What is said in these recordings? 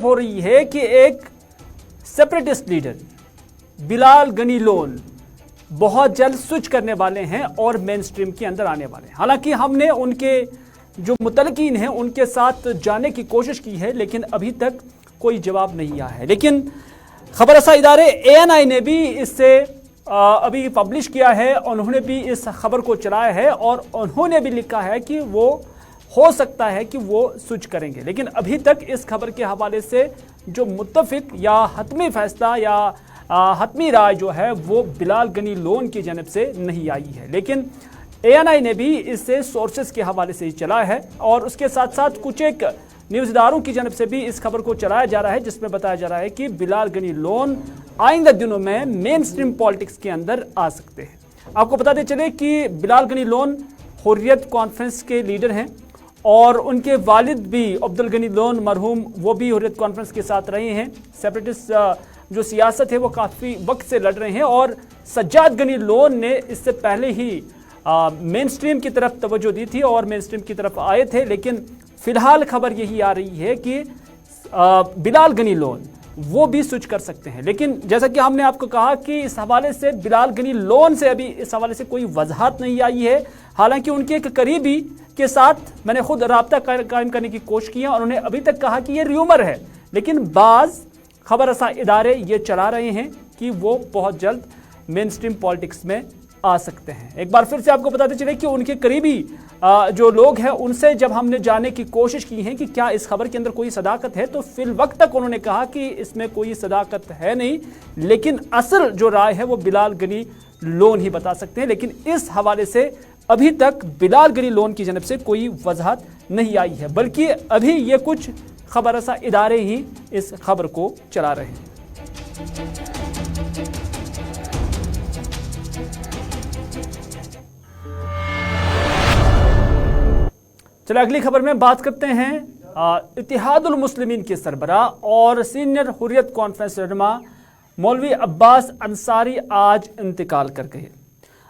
ہو رہی ہے کہ ایک سیپریٹسٹ لیڈر بلال غنی لون بہت جلد سوئچ کرنے والے ہیں اور مین سٹریم کے اندر آنے والے ہیں. حالانکہ ہم نے ان کے جو متعلقین ہیں ان کے ساتھ جانے کی کوشش کی ہے لیکن ابھی تک کوئی جواب نہیں آیا ہے. لیکن خبر رساں ادارے ANI نے بھی اس سے ابھی پبلش کیا ہے, انہوں نے بھی اس خبر کو چلایا ہے اور انہوں نے بھی لکھا ہے کہ وہ ہو سکتا ہے کہ وہ سوئچ کریں گے. لیکن ابھی تک اس خبر کے حوالے سے جو متفق یا حتمی فیصلہ یا حتمی رائے جو ہے وہ بلال غنی لون کی جانب سے نہیں آئی ہے. لیکن ANI نے بھی اس سے سورسز کے حوالے سے چلایا ہے اور اس کے ساتھ ساتھ کچھ ایک نیوز اداروں کی جانب سے بھی اس خبر کو چلایا جا رہا ہے جس میں بتایا جا رہا ہے کہ بلال غنی لون آئندہ دنوں میں مین سٹریم پالیٹکس کے اندر آ سکتے ہیں. آپ کو بتاتے چلے کہ بلال غنی لون حریت کانفرنس کے لیڈر ہیں اور ان کے والد بھی عبدالغنی لون مرحوم وہ بھی حریت کانفرنس کے ساتھ رہے ہیں. سیپریٹسٹ جو سیاست ہے وہ کافی وقت سے لڑ رہے ہیں اور سجاد غنی لون نے اس سے پہلے ہی مین سٹریم کی طرف توجہ دی تھی اور مین سٹریم کی طرف آئے تھے. لیکن فی الحال خبر یہی آ رہی ہے کہ بلال غنی لون وہ بھی سوئچ کر سکتے ہیں. لیکن جیسا کہ ہم نے آپ کو کہا کہ اس حوالے سے بلال غنی لون سے ابھی اس حوالے سے کوئی وضاحت نہیں آئی ہے. حالانکہ ان کے ایک قریبی کے ساتھ میں نے خود رابطہ قائم کرنے کی کوشش کی ہے اور انہوں نے ابھی تک کہا کہ یہ ریومر ہے. لیکن بعض خبر رساں ادارے یہ چلا رہے ہیں کہ وہ بہت جلد مین سٹریم پالیٹکس میں آ سکتے ہیں. ایک بار پھر سے آپ کو بتاتے چلے کہ ان کے قریبی جو لوگ ہیں ان سے جب ہم نے جاننے کی کوشش کی ہے کہ کیا اس خبر کے اندر کوئی صداقت ہے تو فی الوقت تک انہوں نے کہا کہ اس میں کوئی صداقت ہے نہیں. لیکن اصل جو رائے ہے وہ بلال غنی لون ہی بتا سکتے ہیں. لیکن اس حوالے سے ابھی تک بلال غنی لون کی جانب سے کوئی وضاحت نہیں آئی ہے بلکہ ابھی یہ کچھ خبر رساں ادارے ہی اس خبر کو چلا رہے ہیں. چلے اگلی خبر میں بات کرتے ہیں. اتحاد المسلمین کے سربراہ اور سینئر حریت کانفرنس رہنما مولوی عباس انصاری آج انتقال کر گئے.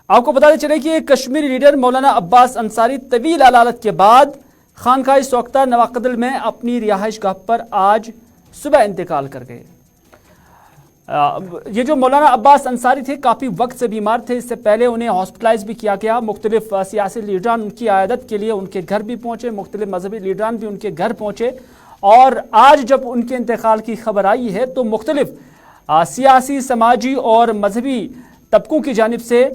آپ کو بتاتے چلے کہ کشمیری لیڈر مولانا عباس انصاری طویل علالت کے بعد خانقاہ سوختہ نواقدل میں اپنی رہائش گاہ پر آج صبح انتقال کر گئے. یہ جو مولانا عباس انصاری تھے کافی وقت سے بیمار تھے. اس سے پہلے انہیں ہاسپٹلائز بھی کیا گیا. مختلف سیاسی لیڈران ان کی عیادت کے لیے ان کے گھر بھی پہنچے, مختلف مذہبی لیڈران بھی ان کے گھر پہنچے. اور آج جب ان کے انتقال کی خبر آئی ہے تو مختلف سیاسی, سماجی اور مذہبی طبقوں کی جانب سے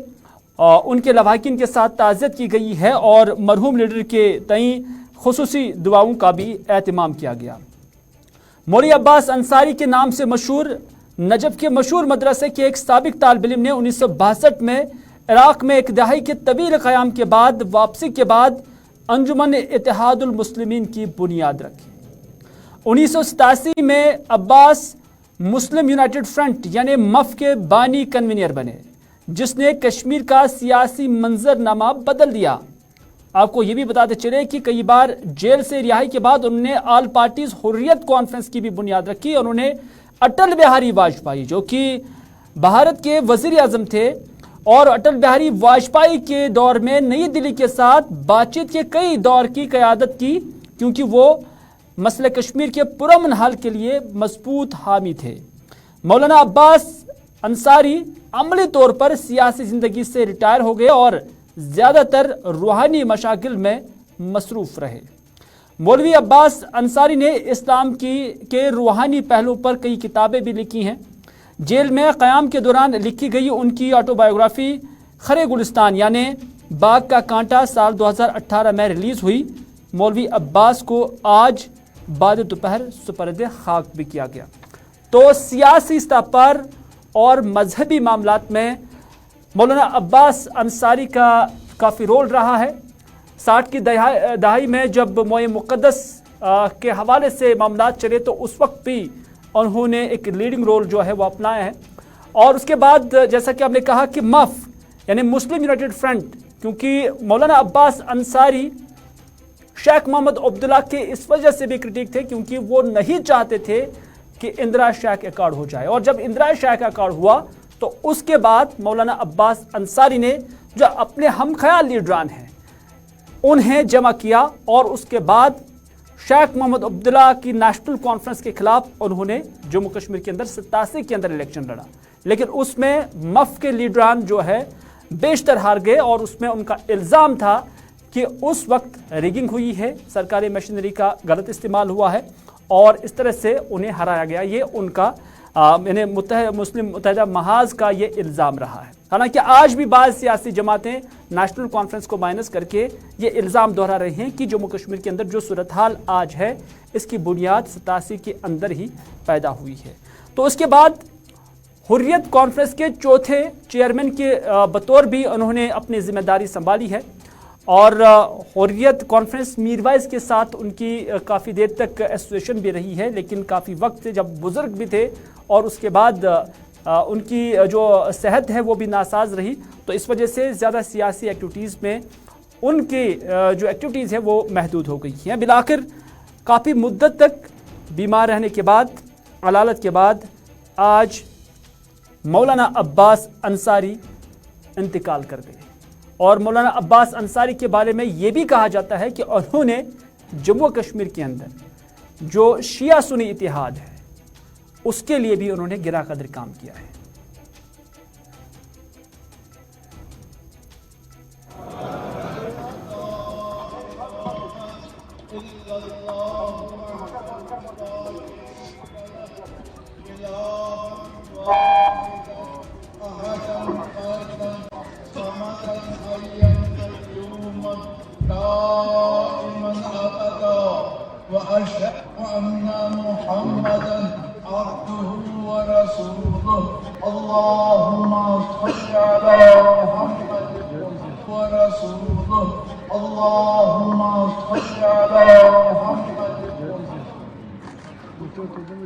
ان کے لواحقین کے ساتھ تعزیت کی گئی ہے اور مرحوم لیڈر کے تئیں خصوصی دعاؤں کا بھی اہتمام کیا گیا. مولوی عباس انصاری کے نام سے مشہور نجف کے مشہور مدرسے کے ایک سابق طالب علم نے 1962 میں عراق میں ایک دہائی کے طویل قیام کے بعد واپسی کے بعد انجمن اتحاد المسلمین کی بنیاد رکھی. 1987 میں عباس مسلم یونائٹڈ فرنٹ یعنی مف کے بانی کنوینر بنے جس نے کشمیر کا سیاسی منظرنامہ بدل دیا. آپ کو یہ بھی بتاتے چلے کہ کئی بار جیل سے رہائی کے بعد انہوں نے آل پارٹیز حریت کانفرنس کی بھی بنیاد رکھی. انہوں نے اٹل بہاری واجپئی جو کہ بھارت کے وزیر اعظم تھے اور اٹل بہاری واجپئی کے دور میں نئی دلی کے ساتھ بات چیت کے کئی دور کی قیادت کی کیونکہ وہ مسئلہ کشمیر کے پرامن حل کے لیے مضبوط حامی تھے. مولانا عباس انصاری عملی طور پر سیاسی زندگی سے ریٹائر ہو گئے اور زیادہ تر روحانی مشاغل میں مصروف رہے. مولوی عباس انصاری نے اسلام کے روحانی پہلو پر کئی کتابیں بھی لکھی ہیں. جیل میں قیام کے دوران لکھی گئی ان کی آٹو بایوگرافی خرے گلستان یعنی باغ کا کانٹا سال 2018 میں ریلیز ہوئی. مولوی عباس کو آج بعد دوپہر سپرد خاک بھی کیا گیا. تو سیاسی سطح پر اور مذہبی معاملات میں مولانا عباس انصاری کا کافی رول رہا ہے. 60 کی دہائی میں جب موئے مقدس کے حوالے سے معاملات چلے تو اس وقت بھی انہوں نے ایک لیڈنگ رول جو ہے وہ اپنایا ہے. اور اس کے بعد جیسا کہ آپ نے کہا کہ مف یعنی مسلم یونائٹڈ فرنٹ کیونکہ مولانا عباس انصاری شیخ محمد عبداللہ کے اس وجہ سے بھی کرٹیک تھے کیونکہ وہ نہیں چاہتے تھے کہ اندرا شیخ ایکارڈ ہو جائے. اور جب اندرا شیخ ایکارڈ ہوا تو اس کے بعد مولانا عباس انصاری نے جو اپنے ہم خیال لیڈران ہیں انہیں جمع کیا اور اس کے بعد शेख मोहम्मद अब्दुल्ला की नेशनल कॉन्फ्रेंस के खिलाफ उन्होंने जम्मू कश्मीर के अंदर 87 के अंदर इलेक्शन लड़ा, लेकिन उसमें मफ के लीडरान जो है बेशतर हार गए और उसमें उनका इल्ज़ाम था कि उस वक्त रिगिंग हुई है, सरकारी मशीनरी का गलत इस्तेमाल हुआ है और इस तरह से उन्हें हराया गया। ये उनका मुस्लिम मुत्तहिदा महाज का ये इल्ज़ाम रहा है। हालांकि आज भी बाज़ सियासी जमातें नेशनल कॉन्फ्रेंस को माइनस करके ये इल्ज़ाम दोहरा रहे हैं कि जम्मू कश्मीर के अंदर जो सूरत हाल आज है इसकी बुनियाद 87 के अंदर ही पैदा हुई है। तो उसके बाद हुर्रियत कॉन्फ्रेंस के चौथे चेयरमैन के बतौर भी उन्होंने अपनी जिम्मेदारी संभाली है और हुर्रियत कॉन्फ्रेंस मीरवाइज के साथ उनकी काफ़ी देर तक एसोसिएशन भी रही है, लेकिन काफ़ी वक्त से जब बुज़ुर्ग भी थे और उसके बाद उनकी जो सेहत है वो भी नासाज रही, तो इस वजह से ज़्यादा सियासी एक्टिविटीज़ में उनकी जो एक्टिविटीज़ है वो महदूद हो गई हैं। बिलाखिर काफ़ी मुद्दत तक बीमार रहने के बाद, अलालत के बाद आज मौलाना अब्बास अंसारी इंतकाल कर गए और मौलाना अब्बास अंसारी के बारे में ये भी कहा जाता है कि उन्होंने जम्मू कश्मीर के अंदर जो शिया सुन्नी इतिहाद है उसके लिए भी उन्होंने गिरा कदर काम किया है।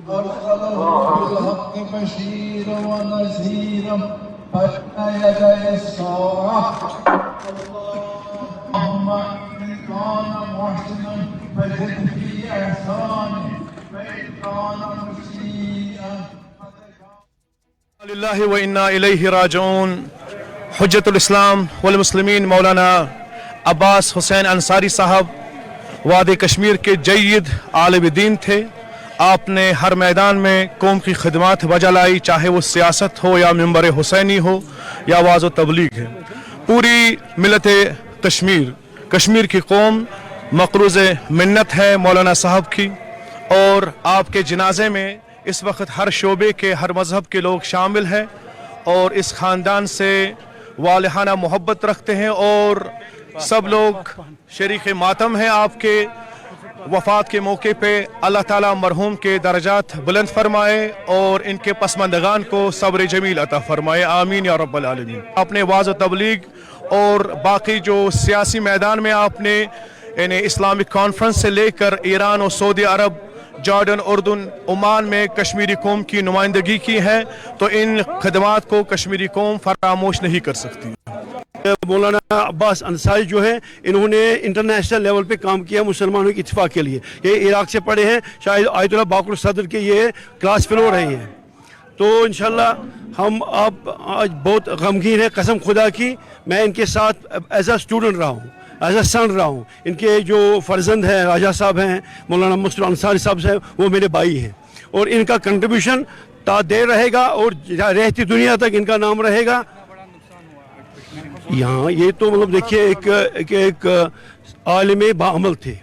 بالحق بشيرا ونذيرا بين يدي الساعة اللهم إن كان محسنا فزد في إحسانه وإن كان مسيئا لله وإنا إليه راجعون حجت الاسلام والمسلمین مولانا عباس حسین انصاری صاحب وادی کشمیر کے جید عالم دین تھے۔ آپ نے ہر میدان میں قوم کی خدمات بجا لائی، چاہے وہ سیاست ہو یا منبر حسینی ہو یا آواز و تبلیغ ہے۔ پوری ملت کشمیر کی قوم مقروض منت ہے مولانا صاحب کی، اور آپ کے جنازے میں اس وقت ہر شعبے کے ہر مذہب کے لوگ شامل ہیں اور اس خاندان سے والہانہ محبت رکھتے ہیں، اور سب لوگ شریک ماتم ہیں آپ کے وفات کے موقع پہ۔ اللہ تعالیٰ مرحوم کے درجات بلند فرمائے اور ان کے پسماندگان کو صبر جمیل عطا فرمائے، آمین یا رب العالمین۔ آپ نے واعظ و تبلیغ اور باقی جو سیاسی میدان میں آپ نے یعنی اسلامک کانفرنس سے لے کر ایران اور سعودی عرب، جارڈن، اردن، عمان میں کشمیری قوم کی نمائندگی کی ہے، تو ان خدمات کو کشمیری قوم فراموش نہیں کر سکتی۔ مولانا عباس انصاری جو ہے انہوں نے انٹرنیشنل لیول پہ کام کیا مسلمانوں کے اتفاق کے لیے۔ یہ عراق سے پڑھے ہیں، شاید آیت اللہ باقر صدر کے یہ کلاس فیلو رہے ہیں۔ تو انشاءاللہ ہم آپ آج بہت غمگین ہیں، قسم خدا کی میں ان کے ساتھ ایز اے اسٹوڈنٹ رہا ہوں، ایز اے سن رہا ہوں۔ ان کے جو فرزند ہیں راجہ صاحب ہیں، مولانا مسلم انصاری صاحب سے، وہ میرے بھائی ہیں، اور ان کا کنٹریبیوشن تا دیر رہے گا اور رہتی دنیا تک ان کا نام رہے گا۔ یہاں یہ تو مطلب دیکھیے ایک عالم باعمل تھے،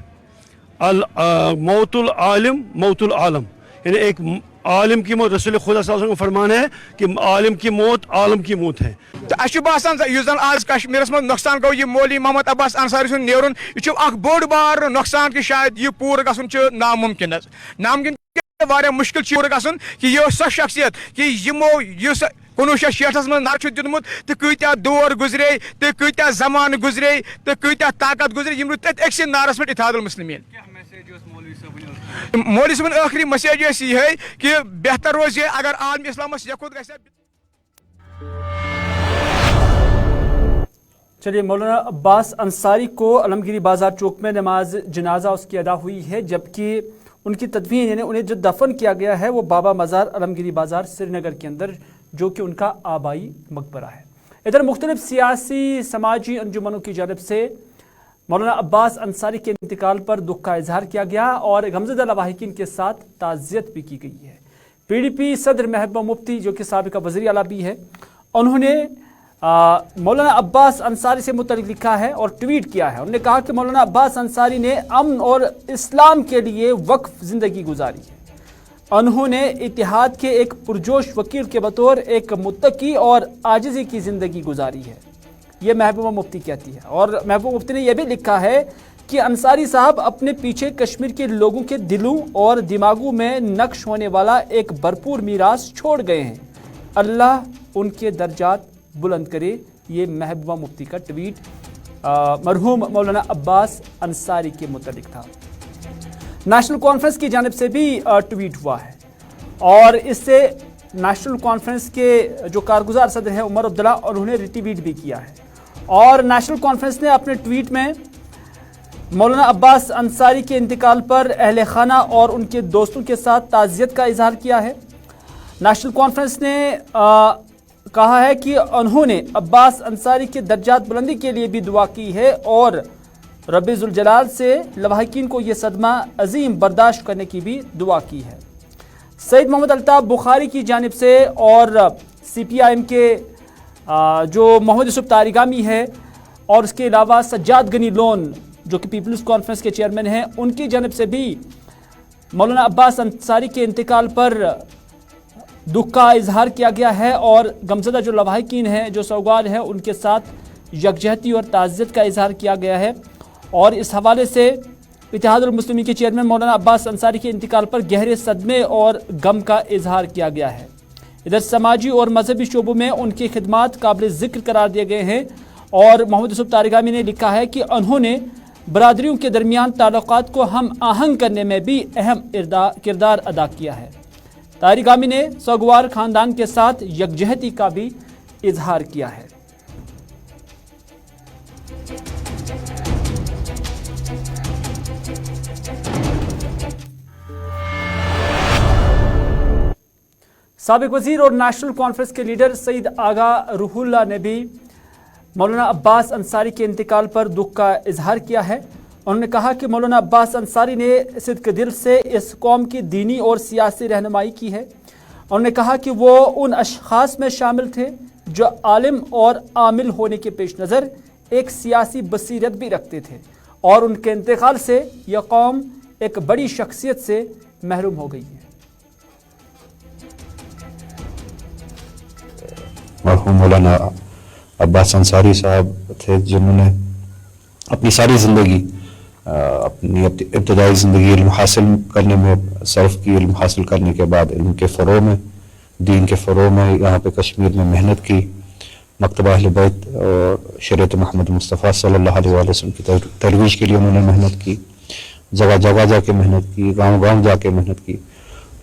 موت العالم موت العالم، یعنی ایک عالم کی موت، رسول خدا صلی اللہ علیہ وسلم کا فرمان ہے کہ عالم کی موت عالم کی موت ہے۔ اچھا باسان یُس زن آز کشمیرس من نقصان گو یہ مولوی محمد عباس انصاری سن نیرن، یہ اخ بوڑ بار نقصان کہ شاید یہ پور گژھُن چھُ ناممکن واریاہ مشکل چھُ پور گژھُن کہ یہ سۄ شخصیت کہ یمو یُس 1966 من نعرٕ چھُ دیُتمُت تہٕ کۭتیاہ دور گُزرے تہٕ کۭتیاہ زمانہٕ گُزرے تہٕ کۭتیاہ طاقت گُزرے یِم روٗدۍ تٔتھۍ أکسٕے نعرس پٮ۪ٹھ اتحاد المسلمین۔ مولوی صٲبن ٲخری مسیج ٲس یِہے کہ بہتر روزِ اگر عالم اسلامس یکُت گژھِ۔ چلیے، مولانا عباس انصاری کو علمگیری بازار چوک میں نماز جنازہ اس کی ادا ہوئی ہے، جبکہ ان کی تدفین یعنی انہیں جو دفن کیا گیا ہے وہ بابا مزار علمگیری بازار سری نگر کے اندر، جو کہ ان کا آبائی مقبرہ ہے۔ ادھر مختلف سیاسی سماجی انجمنوں کی جانب سے मौलाना अब्बास अंसारी के इंतकाल पर दुख का इजहार किया गया और गमज़दा लवाहिकीन के साथ ताज़ियत भी की गई है। PDP सदर महबूबा मुफ्ती जो कि साबिका वज़ीर आला भी है, उन्होंने मौलाना अब्बास अंसारी से मुतल्लिक़ लिखा है और ट्वीट किया है। उन्होंने कहा कि मौलाना अब्बास अंसारी ने अमन और इस्लाम के लिए वक्फ ज़िंदगी गुजारी है। उन्होंने इत्तेहाद के एक पुरजोश वकील के बतौर एक मुत्तकी और आजिज़ी की ज़िंदगी गुजारी है, ये महबूबा मुफ्ती कहती है। और महबूबा मुफ्ती ने यह भी लिखा है कि अंसारी साहब अपने पीछे कश्मीर के लोगों के दिलों और दिमागों में नक्श होने वाला एक भरपूर मीरास छोड़ गए हैं। अल्लाह उनके दर्जात बुलंद करे। ये महबूबा मुफ्ती का ट्वीट मरहूम मौलाना अब्बास अंसारी के मुतालिक था। नेशनल कॉन्फ्रेंस की जानिब से भी ट्वीट हुआ है और इससे नेशनल कॉन्फ्रेंस के जो कारगुजार सदर हैं उमर अब्दुल्ला, उन्होंने रिट्वीट भी किया है। और नेशनल कॉन्फ्रेंस ने अपने ट्वीट में मौलाना अब्बास अंसारी के इंतकाल पर अहले खाना और उनके दोस्तों के साथ ताज़ियत का इजहार किया है। नेशनल कॉन्फ्रेंस ने कहा है कि उन्होंने अब्बास अंसारी के दर्जात बुलंदी के लिए भी दुआ की है और रब्बे ज़ुल जलाल से लवाहिकीन को यह सदमा अजीम बर्दाश्त करने की भी दुआ की है। सईद मोहम्मद अल्ताफ़ बुखारी की जानिब से और CPIM के जो मोहम्मद यूसुफ तारिगामी है और उसके अलावा सज्जाद गनी लोन जो कि पीपल्स कॉन्फ्रेंस के चेयरमैन हैं, उनकी जानिब से भी मौलाना अब्बास अंसारी के इंतकाल पर दुख का इजहार किया गया है और गमज़दा जो लवाहिकीन हैं, जो सौगार हैं, उनके साथ यकजहती और ताज़ियत का इजहार किया गया है। और इस हवाले से इत्तेहादुल मुस्लिमीन के चेयरमैन मौलाना अब्बास अंसारी के इंतकाल पर गहरे सदमे और गम का इजहार किया गया है। इधर समाजी और मजहबी शोबों में उनकी खिदमात काबिल ज़िक्र करार दिए गए हैं और मोहम्मद यूसुफ तारिगामी ने लिखा है कि उन्होंने बरादरियों के दरमियान ताल्लुकात को हम आहंग करने में भी अहम किरदार अदा किया है। तारिगामी ने सौगवार ख़ानदान के साथ यकजहती का भी इजहार किया है। साबिक वज़ीर और नेशनल कॉन्फ्रेंस के लीडर सईद आगा रूहुल्लाह ने भी मौलाना अब्बास अंसारी के इंतकाल पर दुख का इजहार किया है। उन्होंने कहा कि मौलाना अब्बास अंसारी ने सिद्क दिल से इस कौम की दीनी और सियासी रहनुमाई की है। उन्होंने कहा कि वो उन अशखास में शामिल थे जो आलिम और आमिल होने के पेश नज़र एक सियासी बसीरत भी रखते थे और उनके इंतकाल से यह कौम एक बड़ी शख्सियत से महरूम हो गई है। मरहूम मौलाना अब्बास अंसारी साहब थे जिन्होंने अपनी सारी ज़िंदगी अपनी इब्तदाई ज़िंदगी इल्म हासिल करने में सर्फ की। इल्म हासिल करने के बाद इल्म के फ़रोग़ में, दीन के फ़रोग़ में यहाँ पे कश्मीर में मेहनत की। मकतबा अहले बैत और शरीयत मोहम्मद मुस्तफ़ा सल्लल्लाहु अलैहि वसल्लम की तरवीज के लिए उन्होंने मेहनत की। जगह जगह जाके मेहनत की, गाँव गाँव जाके मेहनत की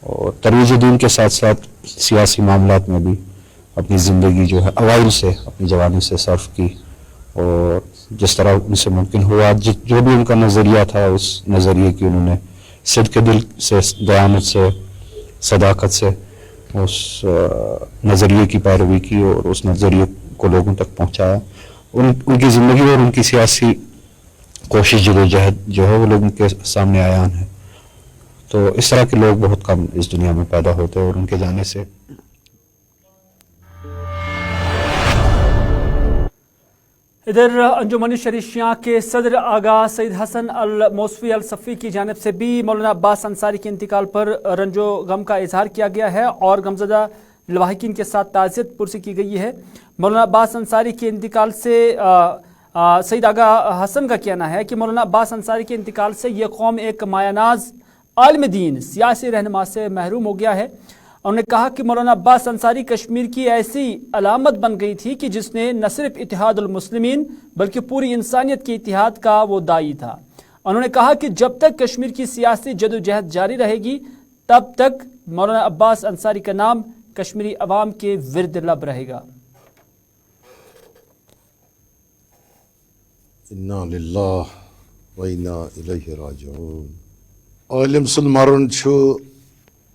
और तरवीज दीन के साथ साथ सियासी मामलात में भी अपनी ज़िंदगी जो है अवाइल से, अपनी जवानी से सर्फ की। और जिस तरह उनसे मुमकिन हुआ, जो भी उनका नज़रिया था, उस नज़रिए की उन्होंने सिद्क़ के दिल से, दयानत से, सदाकत से उस नज़रिए की पैरवी की और उस नज़रिए को लोगों तक पहुँचाया। उनकी ज़िंदगी और उनकी सियासी कोशिश जदोजहद जो है वो लोगों के सामने आयान है। तो इस तरह के लोग बहुत कम इस दुनिया में पैदा होते हैं और उनके जाने से इधर अंजुमन शरीशियाँ के सदर आगा सईद हसन अल मौसवी अल सफ़ी की जानिब से भी मौलाना अब्बास अंसारी के इंतकाल पर रंजो गम का इजहार किया गया है और गमज़दा लवाहिकीन के साथ ताज़ियत पुरसी की गई है। मौलाना अब्बास अंसारी के इंतकाल से सईद आगा हसन का कहना है कि मौलाना अब्बास अंसारी के इंतकाल से यह कौम एक मायानाज आलिम दीन सियासी रहनुमा से महरूम हो गया है। उन्होंने कहा कि मौलाना अब्बास अंसारी कश्मीर की ऐसी अलामत बन गई थी कि जिसने न सिर्फ इत्तेहादुल मुस्लिमीन बल्कि पूरी इंसानियत के इत्तेहाद का वो दाई था। उन्होंने कहा कि जब तक कश्मीर की सियासी जदोजहद जारी रहेगी तब तक मौलाना अब्बास अंसारी का नाम कश्मीरी अवाम के विर्द लब रहेगा। इन्ना लिल्लाह व इन्ना इलैहि राजिऊन। आलिम सुन मरन छु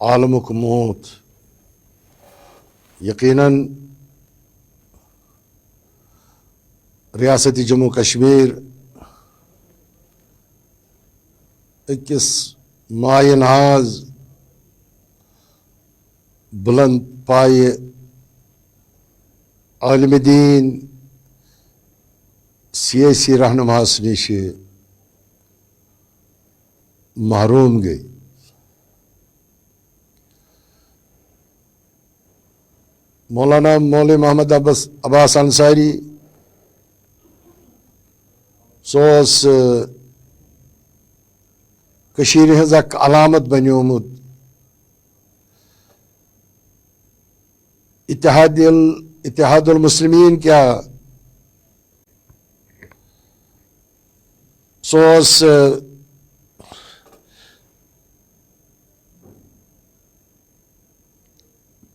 आलमुक मौत। यकीनन रियासती जम्मू कश्मीर अकिस माय नाज बुलंद पाए आलिम दीन सियासी रहनुमास निश महरूम गई। मौलाना मौलवी मोहम्मद अब्बास अंसारी सोस कशीर हज अक अलामत बन्योमुत इत्तेहादुल मुस्लिमीन क्या सोस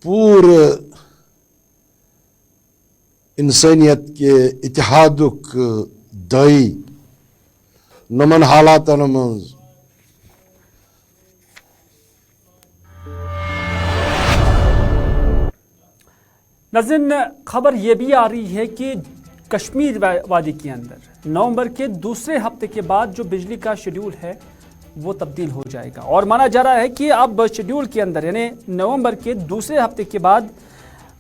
पूरे इंसानियत के इत्तेहादुक दाई नमन हालातन मज नाज़रीन, खबर ये भी आ रही है कि कश्मीर वादी के अंदर नवंबर के दूसरे हफ्ते के बाद जो बिजली का शेड्यूल है वो तब्दील हो जाएगा और माना जा रहा है कि अब शेड्यूल के अंदर यानी नवंबर के दूसरे हफ्ते के बाद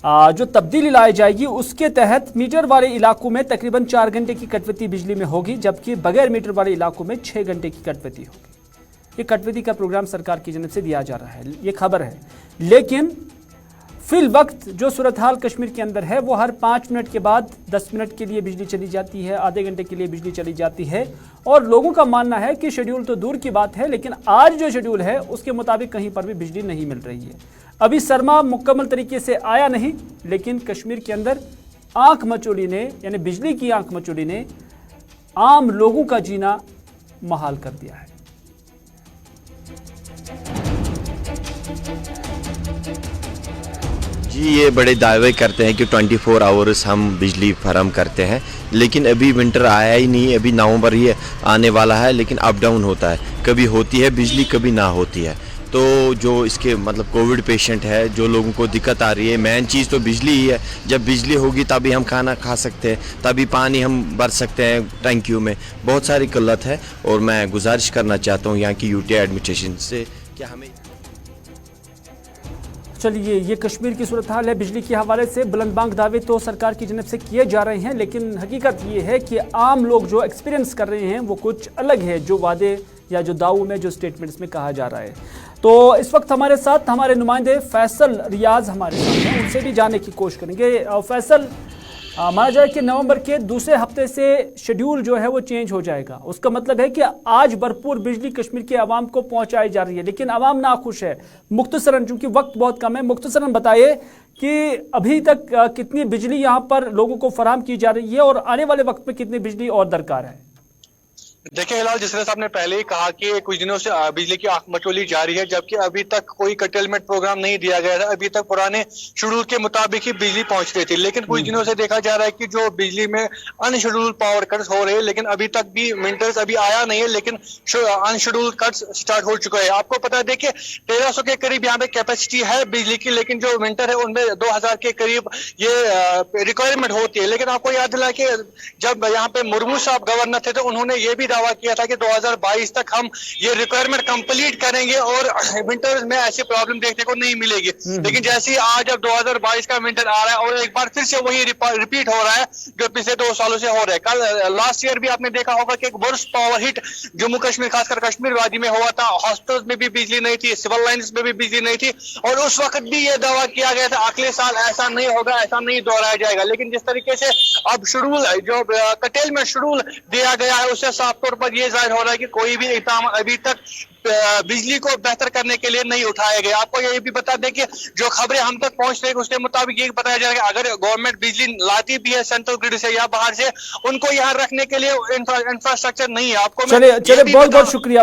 जो तब्दीली लाई जाएगी उसके तहत मीटर वाले इलाकों में तकरीबन 4 घंटे की कटौती बिजली में होगी, जबकि बगैर मीटर वाले इलाकों में 6 घंटे की कटौती होगी। ये कटौती का प्रोग्राम सरकार की जानब से दिया जा रहा है, ये खबर है। लेकिन फिल वक्त जो सूरत हाल कश्मीर के अंदर है वो हर 5 मिनट के बाद 10 मिनट के लिए बिजली चली जाती है, आधे घंटे के लिए बिजली चली जाती है और लोगों का मानना है कि शेड्यूल तो दूर की बात है लेकिन आज जो शेड्यूल है उसके मुताबिक कहीं पर भी बिजली नहीं मिल रही है। अभी सरमा मुकम्मल तरीके से आया नहीं, लेकिन कश्मीर के अंदर आंख मचोली ने यानी बिजली की आंख मचोली ने आम लोगों का जीना मुहाल कर दिया है। जी, ये बड़े दावे करते हैं कि 24 आवर्स हम बिजली फराहम करते हैं, लेकिन अभी विंटर आया ही नहीं, अभी नवंबर ही आने वाला है, लेकिन अप डाउन होता है, कभी होती है बिजली कभी ना होती है। तो जो इसके मतलब कोविड पेशेंट है, जो लोगों को दिक्कत आ रही है, मेन चीज़ तो बिजली ही है। जब बिजली होगी तभी हम खाना खा सकते हैं, तभी पानी हम भर सकते हैं टंकियों में। बहुत सारी किल्लत है और मैं गुजारिश करना चाहता हूँ यहाँ की यूटीआई एडमिनिस्ट्रेशन से कि हमें चलिए, ये कश्मीर की सूरत हाल है। बिजली के हवाले से बुलंदबांग दावे तो सरकार की जानब से किए जा रहे हैं, लेकिन हकीकत ये है कि आम लोग जो एक्सपीरियंस कर रहे हैं वो कुछ अलग है जो वादे या जो दावों में जो स्टेटमेंट्स में कहा जा रहा है। तो इस वक्त हमारे साथ हमारे नुमाइंदे फैसल रियाज हमारे साथ हैं, उनसे भी जानने की कोशिश करेंगे। फैसल, माना जाए कि नवंबर के दूसरे हफ्ते से शेड्यूल जो है वो चेंज हो जाएगा, उसका मतलब है कि आज भरपूर बिजली कश्मीर के आवाम को पहुंचाई जा रही है, लेकिन आवाम नाखुश है। मुख्तसरन, चूंकि वक्त बहुत कम है, मुख्तसरन बताइए कि अभी तक कितनी बिजली यहाँ पर लोगों को फराहम की जा रही है और आने वाले वक्त में कितनी बिजली और दरकार है। देखिए हिलाल, जिस तरह से आपने पहले ही कहा कि कुछ दिनों से बिजली की आंख मचोली जारी है, जबकि अभी तक कोई कटेलमेंट प्रोग्राम नहीं दिया गया था। अभी तक पुराने शेड्यूल के मुताबिक ही बिजली पहुंच रही थी, लेकिन कुछ दिनों से देखा जा रहा है कि जो बिजली में अनशेड्यूल पावर कट्स हो रहे हैं, लेकिन अभी तक भी विंटर्स अभी आया नहीं है, लेकिन अनशेड्यूल कट्स स्टार्ट हो चुके हैं। आपको पता है, देखिए 1300 के करीब यहाँ पे कैपेसिटी है बिजली की, लेकिन जो विंटर है उनमें 2000 के करीब ये रिक्वायरमेंट होती है। लेकिन आपको याद दिला कि जब यहाँ पे मुर्मू साहब गवर्नर थे तो उन्होंने ये भी दावा किया था कि 2022 तक हम ये रिक्वायरमेंट कंप्लीट करेंगे और विंटर्स में ऐसी प्रॉब्लम देखने को नहीं मिलेगी। लेकिन जैसे ही आज अब 2022 का विंटर आ रहा है और एक बार फिर से वही रिपीट हो रहा है जो पिछले 2 सालों से हो रहा है। कल लास्ट ईयर भी आपने देखा होगा कि एक worst power hit Jammu Kashmir खासकर कश्मीर वादी में हुआ था। हॉस्पिटल्स में भी बिजली नहीं थी, सिविल लाइन्स में भी बिजली नहीं थी और उस वक्त भी ये दावा किया गया था अगले साल ऐसा नहीं होगा, ऐसा नहीं दोहराया जाएगा। लेकिन जिस तरीके से अब शेड्यूल जो कटेलमेंट शेड्यूल दिया गया है उससे साफ तौर पर ये जाहिर हो रहा है कि कोई भी इक़दाम अभी तक बिजली को बेहतर करने के लिए नहीं उठाए गए। आपको ये भी बता दें कि जो खबरें हम तक पहुंच रही है उसके मुताबिक ये बताया जा रहा है कि अगर गवर्नमेंट बिजली लाती भी है सेंट्रल ग्रिड से या बाहर से, उनको यहाँ रखने के लिए इंफ्रास्ट्रक्चर नहीं है। आपको चलिए बहुत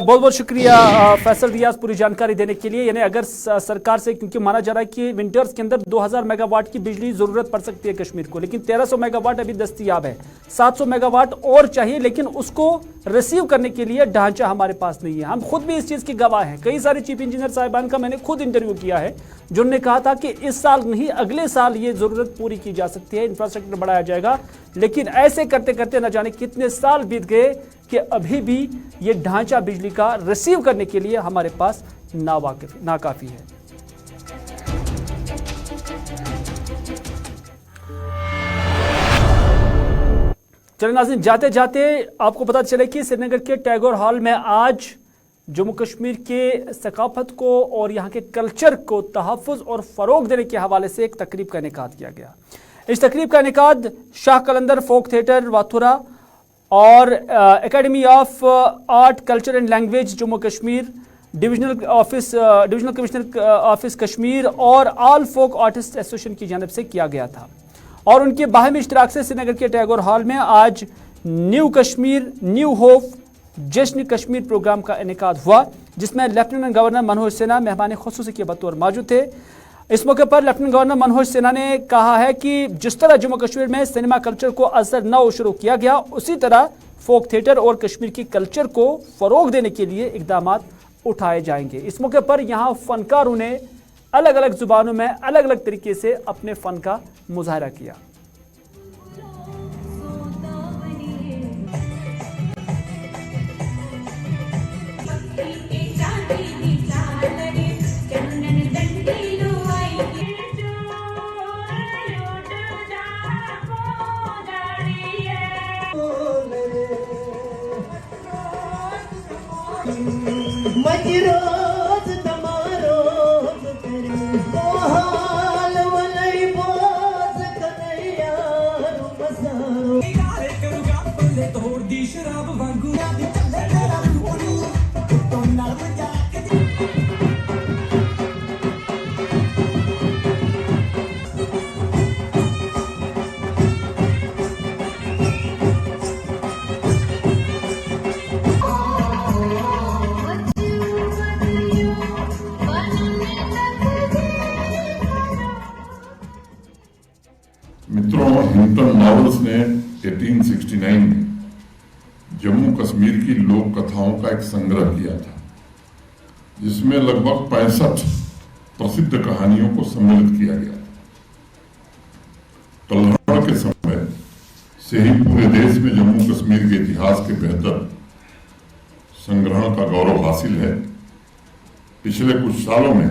बहुत शुक्रिया फैसल रियाज पूरी जानकारी देने के लिए। यानी अगर सरकार से, क्योंकि माना जा रहा है कि विंटर्स के अंदर 2000 मेगावाट की बिजली जरूरत पड़ सकती है कश्मीर को, लेकिन 1300 मेगावाट अभी दस्तयाब है, 700 मेगावाट और चाहिए, लेकिन उसको रिसीव करने के लिए ढांचा हमारे पास नहीं है। हम खुद भी इस چیز کی گواہ ہیں. کئی سارے چیف انجینئر صاحبان کا میں نے خود انٹرویو کیا ہے جنہوں نے کہا تھا کہ اس سال نہیں اگلے سال یہ ضرورت پوری کی جا سکتی ہے, انفراسٹرکچر بڑھایا جائے گا. لیکن ایسے کرتے کرتے نہ جانے کتنے سال بیت گئے کہ ابھی بھی یہ ڈھانچہ بجلی کا ریسیو کرنے کے لیے ہمارے پاس ناکافی ہے. چلیں ناظرین, جاتے جاتے آپ کو پتہ چلے کہ سری نگر کے ٹیگور ہال میں آج جموں کشمیر کے ثقافت کو اور یہاں کے کلچر کو تحفظ اور فروغ دینے کے حوالے سے ایک تقریب کا انعقاد کیا گیا. اس تقریب کا انعقاد شاہ قلندر فوک تھیٹر واتھورا اور academy of art culture and language Jammu Kashmir, divisional commissioner office Kashmir اور آل فوک آرٹسٹ ایسوسیشن کی جانب سے کیا گیا تھا. اور ان کے باہمی اشتراک سے سری نگر کے ٹیگور ہال میں آج نیو کشمیر نیو ہوپ جشن کشمیر پروگرام کا انعقاد ہوا, جس میں لیفٹیننٹ گورنر منوج سنہا مہمان خصوصی کے بطور موجود تھے. اس موقع پر لیفٹیننٹ گورنر منوج سنہا نے کہا ہے کہ جس طرح جموں کشمیر میں سنیما کلچر کو اثر نو شروع کیا گیا, اسی طرح فوک تھیٹر اور کشمیر کی کلچر کو فروغ دینے کے لیے اقدامات اٹھائے جائیں گے. اس موقع پر یہاں فنکاروں نے الگ الگ زبانوں میں الگ الگ طریقے سے اپنے فن کا مظاہرہ کیا. ہنٹن ناولز نے 1869 میں جموں کشمیر کی لوک کتھاؤں کا ایک سنگرہ کیا تھا, جس میں لگ بھگ 65 پرسدھ کہانیوں کو سملت کیا گیا تھا. کلہڑ کے سمے سے ہی پورے دیش میں جموں کشمیر کے اتہاس کے بہتر سنگرہن کا گورو حاصل ہے. پچھلے کچھ سالوں میں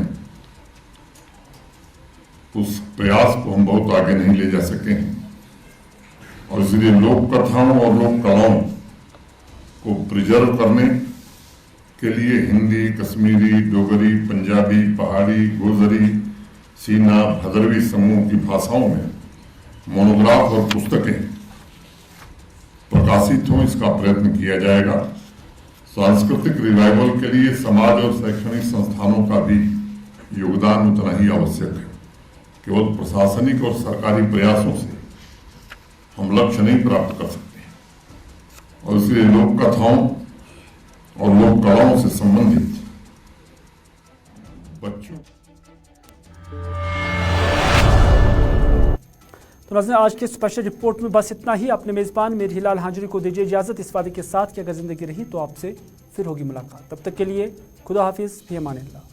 اس پریاس کو ہم بہت آگے نہیں لے جا سکے ہیں, اور اس لیے لوک کتھاؤں اور لوک کلاؤں کو پریزرو کرنے کے لیے ہندی, کشمیری, ڈوگری, پنجابی, پہاڑی, گوجری, سینا, بھدروی سموہ کی بھاشاؤں میں مونوگراف اور پستکیں پرکاشت ہوں, اس کا پریتن کیا جائے گا. سانسکرتک ریوائول کے لیے سماج اور شیکشنک سنستھانوں کا بھی یوگدان اتنا ہی آوشک ہے. کیول پرشاسنک اور سرکاری پریاسوں سے ہم لکشیہ نہیں پراپت کر سکتے ہیں, اور اس لیے لوک کتھاؤں اور لوک کلاؤں سے سمبندھت بچوں. تو ناظرین, آج کے اسپیشل رپورٹ میں بس اتنا ہی. اپنے میزبان میری ہلال ہانجری کو دیجیے اجازت, اس وعدے کے ساتھ کہ اگر زندگی رہی تو آپ سے پھر ہوگی ملاقات. تب تک کے لیے خدا حافظ, فی امان اللہ.